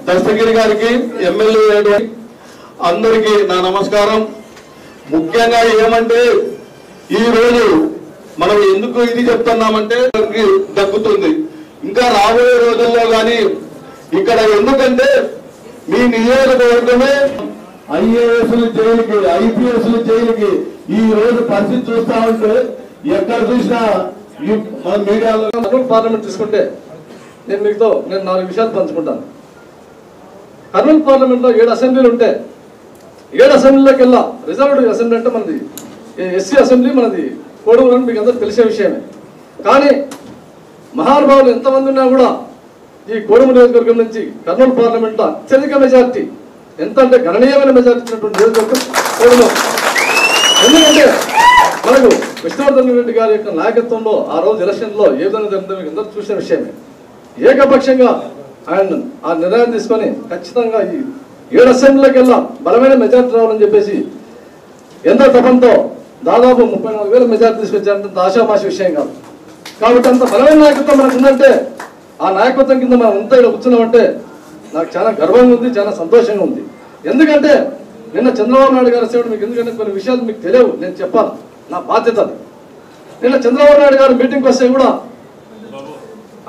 దస్తగిరి గారికి ఎమ్మెల్యే అందరికీ నా నమస్కారం. ముఖ్యంగా ఏమంటే ఈ రోజు మనం ఎందుకు ఇది చెప్తున్నామంటే దక్కుతుంది ఇంకా రాబోయే రోజుల్లో కానీ ఇక్కడ ఎందుకంటే మీ నియోజకవర్గమే ఐఏఎస్లు జైలుకి ఐపీఎస్లు జైలుకి ఈ రోజు పరిస్థితి చూస్తా ఉంటే ఎక్కడ చూసినా మన మీడియాలో పార్లమెంట్ తీసుకుంటే నేను 4 విషయాలు పంచుకుంటాను. కర్నూలు పార్లమెంట్ లో 7 అసెంబ్లీలు ఉంటే 7 అసెంబ్లీలోకి వెళ్ళా రిజర్వ్డ్ అసెంబ్లీ అంటే మనది ఎస్సీ అసెంబ్లీ మనది కోడూరు అని మీకు అందరూ తెలిసే విషయమే. కానీ మహానుభావులు ఎంతమంది ఉన్నా కూడా ఈ కోడూరు నియోజకవర్గం నుంచి కర్నూలు పార్లమెంట్ లో అత్యధిక మెజార్టీ ఎంత అంటే గణనీయమైన మెజార్టీ ఇచ్చినటువంటి నియోజకవర్గం కోడూరు. ఎందుకంటే మనకు విష్ణువర్ధన్ రెడ్డి గారి యొక్క నాయకత్వంలో ఆ రోజు ఎలక్షన్ లో ఏ విధంగా జరిగిందో మీకు అందరూ చూసిన విషయమే. ఏకపక్షంగా ఆయన ఆ నిర్ణయం తీసుకొని ఖచ్చితంగా ఈ 7 అసెంబ్లీకి వెళ్ళా బలమైన మెజార్టీ రావాలని చెప్పేసి ఎంతో తపంతో దాదాపు 34,000 మెజార్టీ తీసుకొచ్చారంటే ఆశామాషి విషయం కాదు. కాబట్టి అంత బలమైన నాయకత్వం మనకు ఉందంటే ఆ నాయకత్వం కింద మనం అంతా ఇక్కడ కూర్చున్నామంటే నాకు చాలా గర్వంగా ఉంది, చాలా సంతోషంగా ఉంది. ఎందుకంటే నిన్న చంద్రబాబు నాయుడు గారు వచ్చేవాడు మీకు ఎందుకంటే కొన్ని విషయాలు మీకు తెలియవు, నేను చెప్పాను, నా బాధ్యత. నిన్న చంద్రబాబు నాయుడు గారు మీటింగ్కి వస్తే కూడా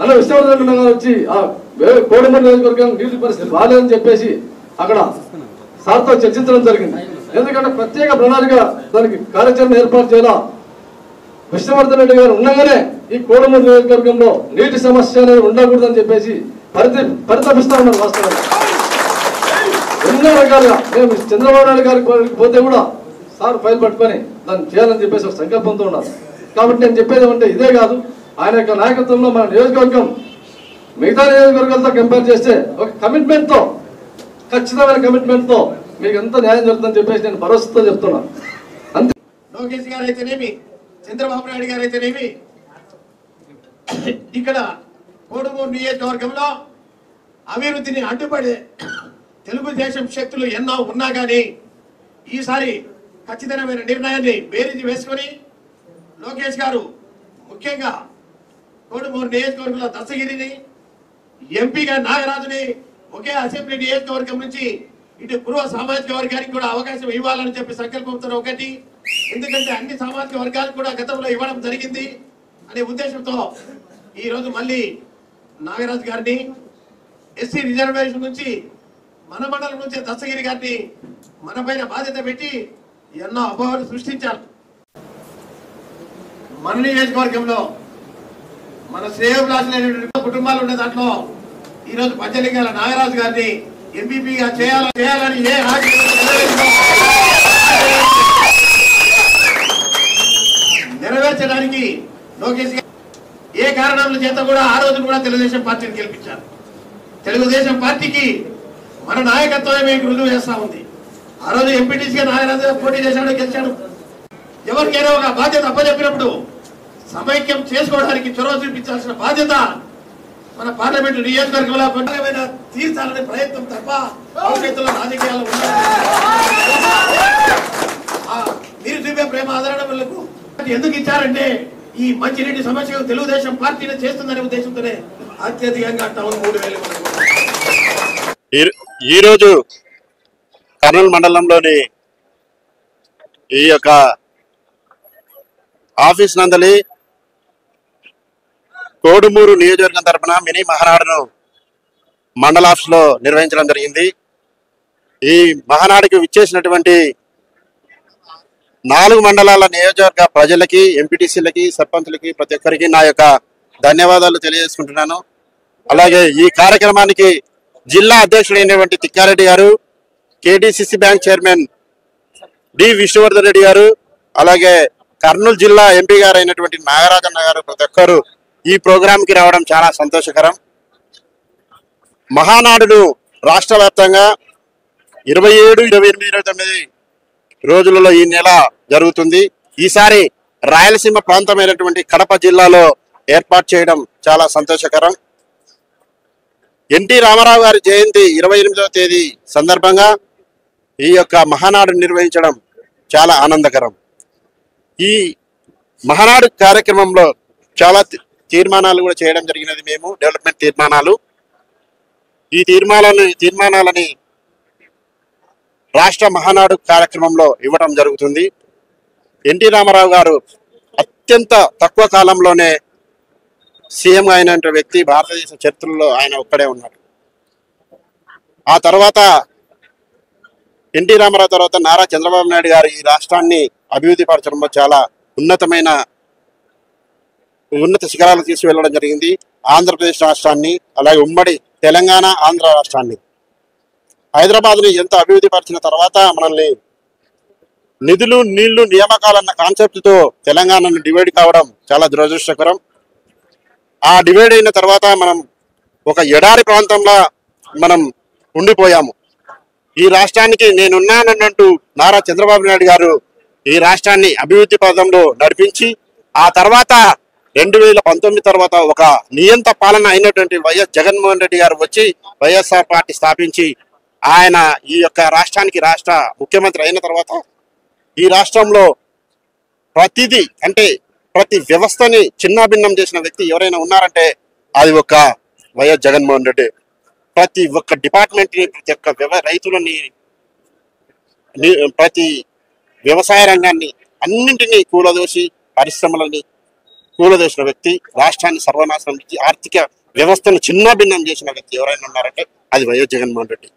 అలా విష్ణువర్ధన్ గారు వచ్చి ఆ కోడమూరు నియోజకవర్గం నీటి పరిస్థితి బాగాలేదని చెప్పేసి అక్కడ సార్తో చర్చించడం జరిగింది. ఎందుకంటే ప్రత్యేక ప్రణాళిక దానికి కార్యాచరణ ఏర్పాటు చేయాలా విష్ణువర్ధన్ రెడ్డి గారు ఉండగానే ఈ కోడమూరు నియోజకవర్గంలో నీటి సమస్య అనేది ఉండకూడదని చెప్పేసి పరితపిస్తా ఉన్నారు. వాస్తవంగా ఎన్నో రకాలుగా మేము చంద్రబాబు నాయుడు గారికి పోతే కూడా సార్ ఫైల్ పట్టుకొని దాన్ని చేయాలని చెప్పేసి ఒక సంకల్పంతో ఉన్నారు. కాబట్టి నేను చెప్పేది ఏమంటే ఇదే కాదు, ఆయన యొక్క నాయకత్వంలో మన నియోజకవర్గం మిగతా నియోజకవర్గాలతో కంపేర్ చేస్తే ఒక కమిట్మెంట్తో ఖచ్చితమైన కమిట్మెంట్తో మీకు ఎంత న్యాయం జరుగుతుందని చెప్పేసి నేను భరోసాతో చెప్తున్నాను. అంతే. లోకేష్ గారు అయితేనేమి చంద్రబాబు నాయుడు గారు అయితేనేమి ఇక్కడ కోడుమూరు నియోజకవర్గంలో అభివృద్ధిని అడ్డుపడే తెలుగుదేశం శక్తులు ఎన్నో ఉన్నా కానీ ఈసారి ఖచ్చితమైన నిర్ణయాన్ని బేరీజు వేసుకొని లోకేష్ గారు ముఖ్యంగా కోడుమూరు నియోజకవర్గంలో దస్తగిరిని ఎంపీగా నాగరాజుని ఒకే అసెంబ్లీ నియోజకవర్గం నుంచి ఇటు పూర్వ సామాజిక వర్గానికి కూడా అవకాశం ఇవ్వాలని చెప్పి సంకల్పంతో ఒకటి, ఎందుకంటే అన్ని సామాజిక వర్గాలకు కూడా గతంలో ఇవ్వడం జరిగింది అనే ఉద్దేశంతో ఈరోజు మళ్ళీ నాగరాజు గారిని ఎస్సీ రిజర్వేషన్ నుంచి మన మండలం నుంచి దస్తగిరి గారిని మన పైన బాధ్యత పెట్టి ఎన్నో అభావాలు సృష్టించారు. మన నియోజకవర్గంలో మన శ్రేయోభిలాషులైన కుటుంబాలు ఉన్న దాంట్లో ఈరోజు పంచలింగాల నాగరాజు గారిని ఎంపీపీగా చేయాలని ఏ నెరవేర్చడానికి లోకేష్ గారు ఏ కారణాల చేత కూడా ఆ రోజు కూడా తెలుగుదేశం పార్టీని గెలిపించారు. తెలుగుదేశం పార్టీకి మన నాయకత్వమే మీకు రుజువు చేస్తా ఉంది. ఆ రోజు ఎంపీటీసీగా నాగరాజు పోటీ చేశాడు, గెలిచాడు. ఎవరికైనా ఒక బాధ్యత అప్పచెప్పినప్పుడు సమైక్యం చేసుకోవడానికి చొరవ చూపించాల్సిన బాధ్యత మన పార్లమెంటు నియోజకవర్గంలో కొత్తమైన తీర్చాలనే ప్రయత్నం తప్ప భవిష్యత్తులో రాజకీయాలు మీరు చూపే ప్రేమ ఆదరణ వల్లకు ఎందుకు ఇచ్చారంటే ఈ మంచినీటి సమస్యకు తెలుగుదేశం పార్టీని చేస్తుందనే ఉద్దేశంతోనే అత్యధికంగా టౌన్ 3,000. ఈరోజు కర్నూలు మండలంలోని ఈ యొక్క ఆఫీస్ నందలి కోడుమూరు నియోజకవర్గం తరఫున మినీ మహానాడును మండల ఆఫీస్లో నిర్వహించడం జరిగింది. ఈ మహానాడుకు విచ్చేసినటువంటి 4 మండలాల నియోజకవర్గ ప్రజలకి, ఎంపీటీసీలకి, సర్పంచులకి, ప్రతి ఒక్కరికి నా యొక్క ధన్యవాదాలు తెలియజేసుకుంటున్నాను. అలాగే ఈ కార్యక్రమానికి జిల్లా అధ్యక్షుడైనటువంటి తిక్కారెడ్డి గారు, KDCC bank chairman D Vishnuvardhan Reddy గారు, అలాగే కర్నూలు జిల్లా ఎంపీ గారు అయినటువంటి నాగరాజన్న గారు, ప్రతి ఒక్కరు ఈ ప్రోగ్రాంకి రావడం చాలా సంతోషకరం. మహానాడును రాష్ట్ర వ్యాప్తంగా 27, 28, 29 రోజులలో ఈ నెల జరుగుతుంది. ఈసారి రాయలసీమ ప్రాంతమైనటువంటి కడప జిల్లాలో ఏర్పాటు చేయడం చాలా సంతోషకరం. ఎన్టీ రామారావు గారి జయంతి 28వ తేదీ సందర్భంగా ఈ యొక్క మహానాడు నిర్వహించడం చాలా ఆనందకరం. ఈ మహానాడు కార్యక్రమంలో చాలా తీర్మానాలు కూడా చేయడం జరిగినది. మేము డెవలప్మెంట్ తీర్మానాలు ఈ తీర్మానాలని రాష్ట్ర మహానాడు కార్యక్రమంలో ఇవ్వడం జరుగుతుంది. ఎన్టీ రామారావు గారు అత్యంత తక్కువ కాలంలోనే సీఎం అయిన వ్యక్తి భారతదేశ చరిత్రలో ఆయన ఒక్కడే ఉన్నాడు. ఆ తర్వాత ఎన్టీ రామారావు తర్వాత నారా చంద్రబాబు నాయుడు గారు ఈ రాష్ట్రాన్ని అభివృద్ధి పరచడంలో చాలా ఉన్నత శిఖరాలు తీసుకువెళ్ళడం జరిగింది. ఆంధ్రప్రదేశ్ రాష్ట్రాన్ని, అలాగే ఉమ్మడి తెలంగాణ ఆంధ్ర రాష్ట్రాన్ని, హైదరాబాద్ని ఎంత అభివృద్ధి పరిచిన తర్వాత మనల్ని నిధులు నీళ్లు నియామకాలన్న కాన్సెప్ట్తో తెలంగాణను డివైడ్ కావడం చాలా దురదృష్టకరం. ఆ డివైడ్ అయిన తర్వాత మనం ఒక ఎడారి ప్రాంతంలో మనం ఉండిపోయాము. ఈ రాష్ట్రానికి నేనున్నానన్నట్టు నారా చంద్రబాబు నాయుడు గారు ఈ రాష్ట్రాన్ని అభివృద్ధి పథంలో నడిపించి ఆ తర్వాత 2019 తర్వాత ఒక నియంత పాలన అయినటువంటి వైఎస్ జగన్మోహన్ రెడ్డి గారు వచ్చి వైఎస్ఆర్ పార్టీ స్థాపించి ఆయన ఈ యొక్క రాష్ట్రానికి రాష్ట్ర ముఖ్యమంత్రి అయిన తర్వాత ఈ రాష్ట్రంలో ప్రతిదీ అంటే ప్రతి వ్యవస్థని చిన్నాభిన్నం చేసిన వ్యక్తి ఎవరైనా ఉన్నారంటే అది ఒక వైఎస్ జగన్మోహన్ రెడ్డి. ప్రతి ఒక్క డిపార్ట్మెంట్ని, ప్రతి ఒక్క రైతులని, ప్రతి వ్యవసాయ రంగాన్ని అన్నింటినీ కూలదోసి పరిశ్రమలని కూలదోసిన వ్యక్తి, రాష్ట్రాన్ని సర్వనాశనం చేసి ఆర్థిక వ్యవస్థను చిన్నాభిన్నం చేసిన వ్యక్తి ఎవరైనా ఉన్నారంటే అది వైఎస్ జగన్మోహన్ రెడ్డి.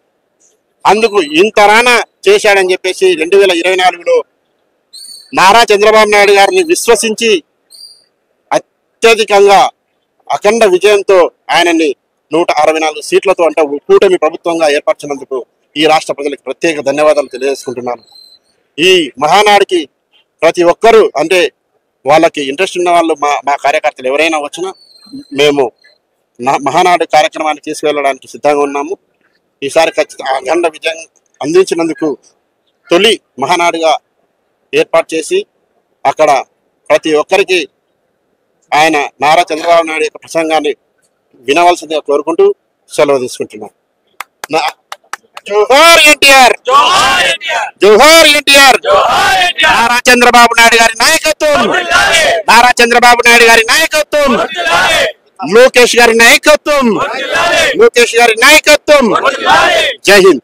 అందుకు ఇంతరాన చేశాడని చెప్పేసి 2024లో నారా చంద్రబాబు నాయుడు గారిని విశ్వసించి అత్యధికంగా అఖండ విజయంతో ఆయనని 164 సీట్లతో అంటే కూటమి ప్రభుత్వంగా ఏర్పరిచినందుకు ఈ రాష్ట్ర ప్రజలకు ప్రత్యేక ధన్యవాదాలు తెలియజేసుకుంటున్నాను. ఈ మహానాడికి ప్రతి ఒక్కరూ అంటే వాళ్ళకి ఇంట్రెస్ట్ ఉన్న వాళ్ళు మా కార్యకర్తలు ఎవరైనా వచ్చినా మేము మహానాడు కార్యక్రమాన్ని తీసుకువెళ్ళడానికి సిద్ధంగా ఉన్నాము. ఈసారి ఖచ్చితంగా అఖండ విజయం అందించినందుకు తొలి మహానాడుగా ఏర్పాటు చేసి అక్కడ ప్రతి ఒక్కరికి ఆయన నారా చంద్రబాబు నాయుడు యొక్క ప్రసంగాన్ని వినవలసిందిగా కోరుకుంటూ సెలవు తీసుకుంటున్నాను. జోహార్ ఎన్టీఆర్, జోహార్ ఎన్టీఆర్. నారా చంద్రబాబు నాయుడు గారి నాయకత్వం, నారా చంద్రబాబు నాయుడు గారి నాయకత్వం, లోకేష్ గారి నాయకత్వం, లోకేష్ గారి నాయకత్వం. జై హింద్.